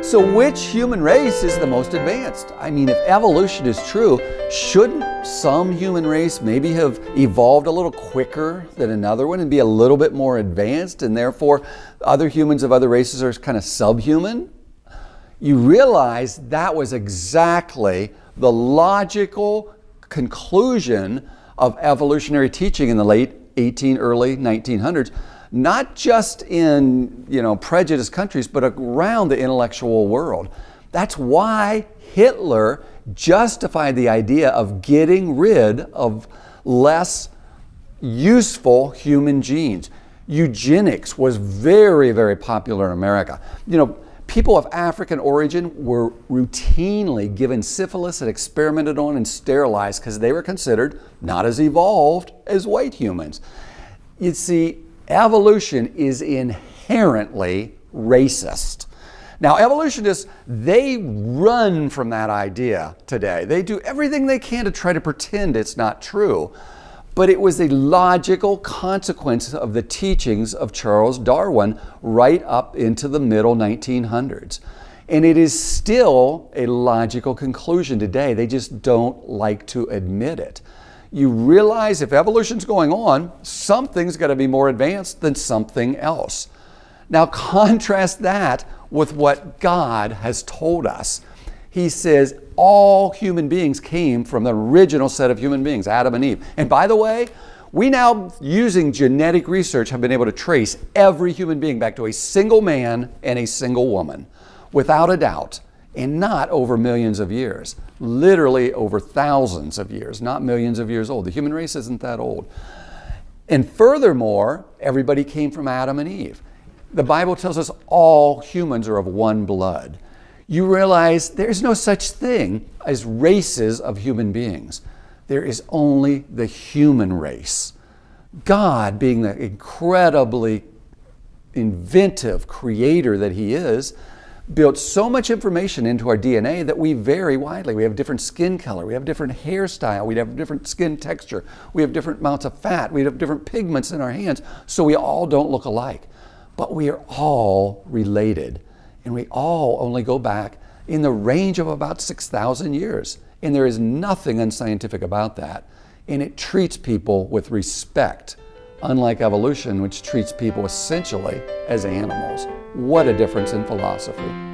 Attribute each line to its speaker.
Speaker 1: So which human race is the most advanced? I mean, if evolution is true, shouldn't some human race maybe have evolved a little quicker than another one and be a little bit more advanced, and therefore other humans of other races are kind of subhuman? You realize that was exactly the logical conclusion of evolutionary teaching in the late early 1900s. Not just in, prejudiced countries, but around the intellectual world. That's why Hitler justified the idea of getting rid of less useful human genes. Eugenics was very, very popular in America. People of African origin were routinely given syphilis and experimented on and sterilized because they were considered not as evolved as white humans. You see, evolution is inherently racist. Now, evolutionists, they run from that idea today. They do everything they can to try to pretend it's not true. But it was a logical consequence of the teachings of Charles Darwin right up into the middle 1900s. And it is still a logical conclusion today. They just don't like to admit it. You realize if evolution's going on, something's got to be more advanced than something else. Now contrast that with what God has told us. He says all human beings came from the original set of human beings, Adam and Eve. And by the way, we now, using genetic research, have been able to trace every human being back to a single man and a single woman, without a doubt. And not over millions of years, literally over thousands of years, not millions of years old. The human race isn't that old. And furthermore, everybody came from Adam and Eve. The Bible tells us all humans are of one blood. You realize there's no such thing as races of human beings. There is only the human race. God, being the incredibly inventive creator that He is, built so much information into our DNA that we vary widely. We have different skin color, we have different hairstyle, we have different skin texture, we have different amounts of fat, we have different pigments in our hands, so we all don't look alike. But we are all related, and we all only go back in the range of about 6,000 years. And there is nothing unscientific about that. And it treats people with respect, unlike evolution, which treats people essentially as animals. What a difference in philosophy.